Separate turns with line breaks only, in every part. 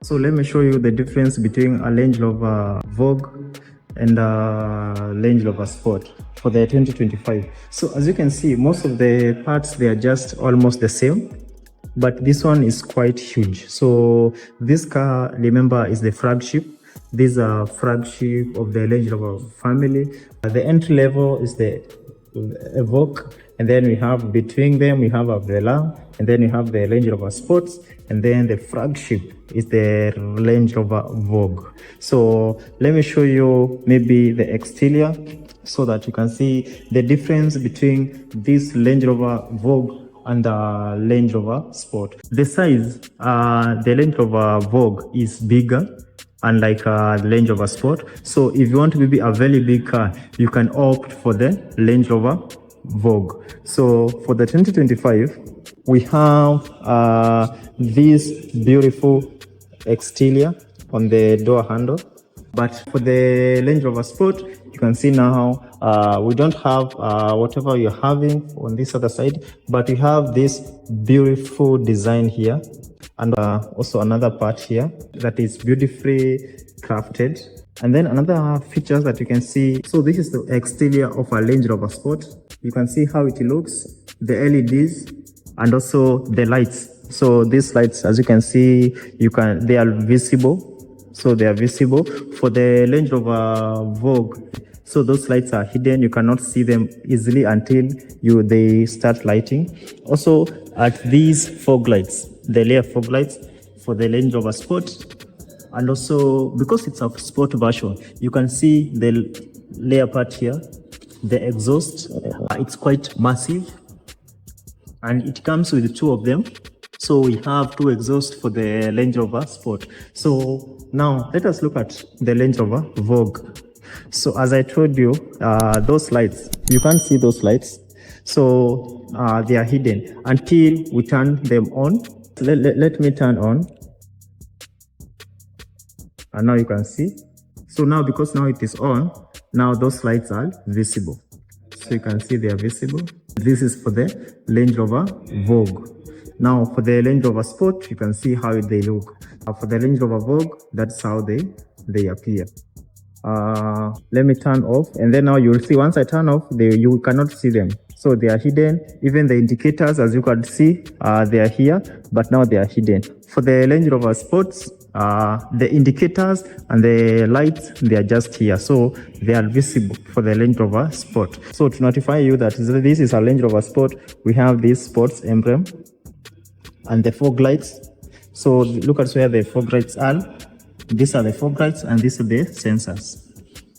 So let me show you the difference between a Range Rover Vogue and a Range Rover Sport for the 2025. So as you can see, most of the parts, they are just almost the same, but this one is quite huge. So this car, remember, is the flagship. These are flagship of the Range Rover family. The entry level is the Evoque, and then we have between them we have a Vela, and then we have the Range Rover Sports, and then the flagship is the Range Rover Vogue. So let me show you maybe the exterior so that you can see the difference between this Range Rover Vogue and the Range Rover Sport. The size, the Range Rover Vogue is bigger, unlike the Range Rover Sport. So if you want to be a very big car, you can opt for the Range Rover Vogue. So for the 2025, we have this beautiful exterior on the door handle. But for the Range Rover Sport, you can see now we don't have whatever you're having on this other side, but we have this beautiful design here, and also another part here that is beautifully crafted. And then another features that you can see, so this is the exterior of a Range Rover Sport. You can see how it looks, the LEDs, and also the lights. So these lights, as you can see, they are visible. So they are visible. For the Range Rover Vogue, so those lights are hidden. You cannot see them easily until they start lighting. Also, at these fog lights, the rear fog lights for the Range Rover Sport, and also because it's a sport version, you can see the rear part here, the exhaust. It's quite massive, and it comes with two of them. So we have two exhausts for the Range Rover Sport. So now let us look at the Range Rover Vogue. So as I told you, those lights, you can't see those lights. So they are hidden until we turn them on. Let me turn on. And now you can see. So now, because now it is on, now those lights are visible. So you can see they are visible. This is for the Range Rover Vogue. Now for the Range Rover Sport, you can see how they look. For the Range Rover Vogue, that's how they appear. Let me turn off, and then now you'll see once I turn off, you cannot see them. So they are hidden. Even the indicators, as you can see, they are here, but now they are hidden. For the Range Rover Sports, the indicators and the lights, they are just here, so they are visible for the Range Rover Sport. So to notify you that this is a Range Rover Sport, we have this sports emblem and the fog lights. So look at where the fog lights are. These are the fog lights, and these are the sensors.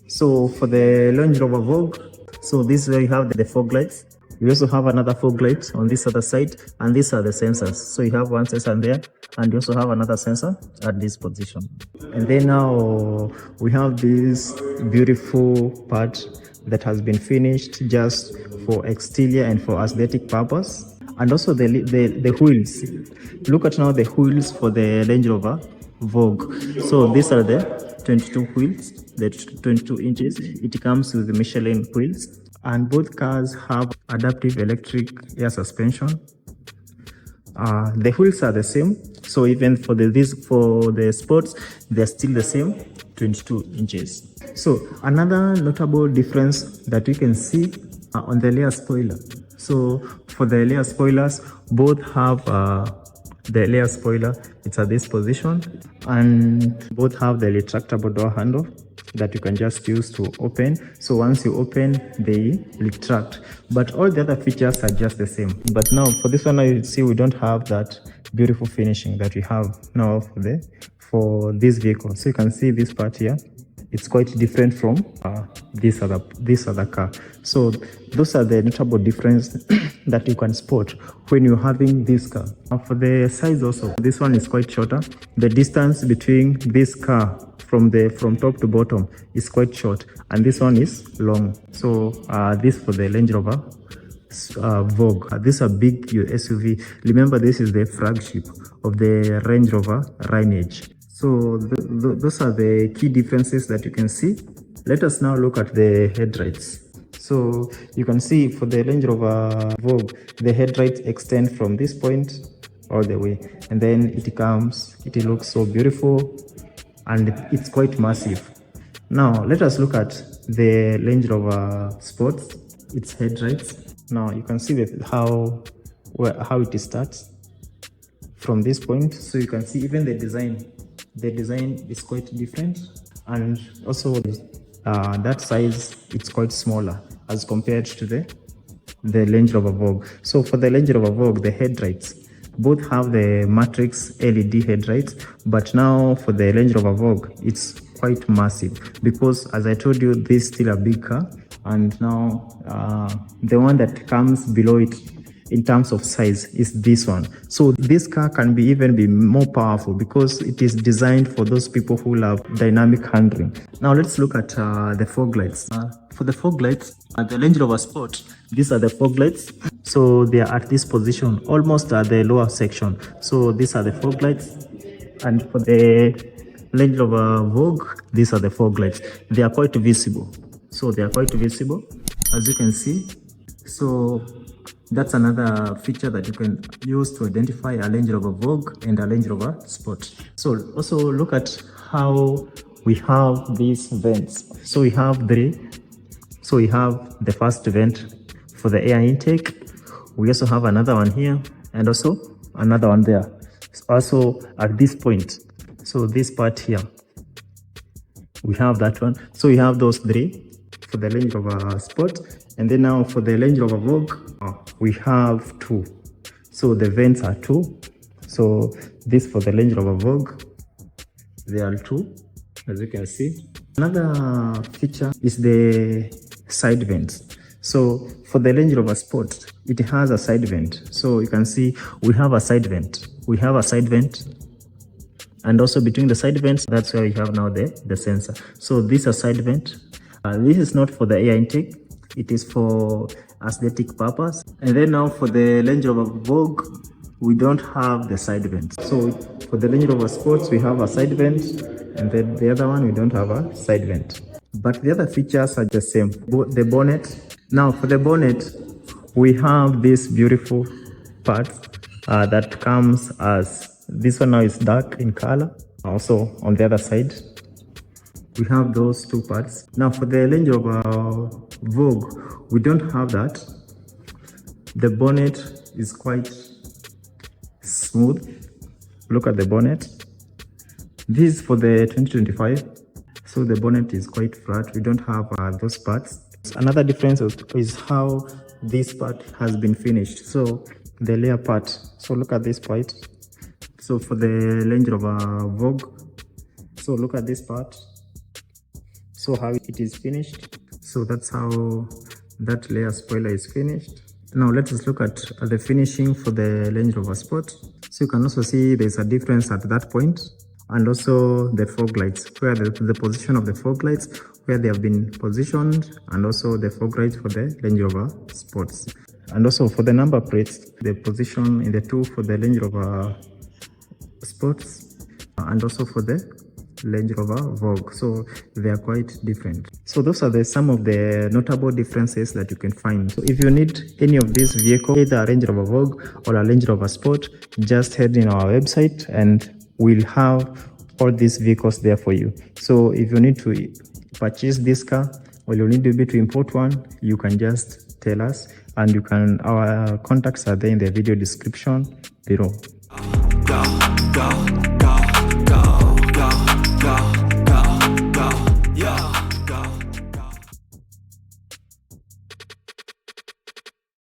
So for the Range Rover Vogue, so this is where you have the fog lights. We also have another fog light on this other side, and these are the sensors. So you have one sensor there, and you also have another sensor at this position. And then now we have this beautiful part that has been finished just for exterior and for aesthetic purpose. And also the wheels. Look at now the wheels for the Range Rover Vogue. So these are the 22 wheels, the 22 inches. It comes with the Michelin wheels, and both cars have adaptive electric air suspension. The wheels are the same, so even for the sports, they're still the same, 22 inches. So another notable difference that you can see on the rear spoiler. So for the rear spoilers, both have the rear spoiler, it's at this position, and both have the retractable door handle that you can just use to open. So once you open, they retract, but all the other features are just the same. But now for this one, now you see we don't have that beautiful finishing that we have now for this vehicle. So you can see this part here, it's quite different from this other car. So those are the notable difference that you can spot when you're having this car. For the size also, this one is quite shorter. The distance between this car from top to bottom is quite short, and this one is long. So this for the Range Rover Vogue. This is a big SUV. Remember, this is the flagship of the Range Rover Range. So those are the key differences that you can see. Let us now look at the headlights. So you can see for the Range Rover Vogue, the headlights extend from this point all the way, and then it looks so beautiful, and it's quite massive. Now let us look at the Range Rover Sport, its headlights. Now you can see how it starts from this point. So you can see even the design is quite different, and also that size, it's quite smaller as compared to the Range Rover Vogue. So for the Range Rover Vogue, the headlights both have the matrix LED headlights, but now for the Range Rover Vogue, it's quite massive, because as I told you, this is still a big car, and now the one that comes below it in terms of size is this one. So this car can even be more powerful, because it is designed for those people who love dynamic handling. Now let's look at the fog lights. For the fog lights at the Range Rover Sport, these are the fog lights. So they are at this position, almost at the lower section. So these are the fog lights. And for the Range Rover Vogue, these are the fog lights. They are quite visible. So they are quite visible, as you can see. So that's another feature that you can use to identify a Range Rover Vogue and a Range Rover Sport. So also look at how we have these vents. So we have three. So we have the first vent for the air intake. We also have another one here, and also another one there. Also at this point, so this part here, we have that one. So we have those three for the Range Rover Sport. And then now for the Range Rover Vogue, we have two. So the vents are two. So this for the Range Rover Vogue, there are two, as you can see. Another feature is the side vents. So for the Range Rover Sport, it has a side vent. So you can see we have a side vent. We have a side vent. And also between the side vents, that's where we have now the sensor. So this is a side vent. This is not for the air intake. It is for aesthetic purpose. And then now for the Range Rover Vogue, we don't have the side vent. So for the Range Rover Sports, we have a side vent, and then the other one, we don't have a side vent. But the other features are the same. The bonnet. Now for the bonnet, we have this beautiful part that comes as, this one now is dark in color. Also on the other side, we have those two parts. Now for the Range Rover Vogue, we don't have that. The bonnet is quite smooth. Look at the bonnet. This is for the 2025. So the bonnet is quite flat. We don't have those parts. Another difference is how this part has been finished. So the layer part. So look at this part. So for the Range Rover Vogue, so look at this part. So how it is finished. So that's how that layer spoiler is finished. Now let us look at the finishing for the Range Rover Sport. So you can also see there's a difference at that point, and also the fog lights, where the position of the fog lights, where they have been positioned, and also the fog lights for the Range Rover Sports. And also for the number plates, the position in the two for the Range Rover Sports, and also for the Range Rover Vogue. So they are quite different. So those are some of the notable differences that you can find. So if you need any of these vehicles, either a Range Rover Vogue or a Range Rover Sport, just head in our website and we'll have all these vehicles there for you. So if you need to purchase this car, or you need to import one, you can just tell us, and our contacts are there in the video description below. Go, go.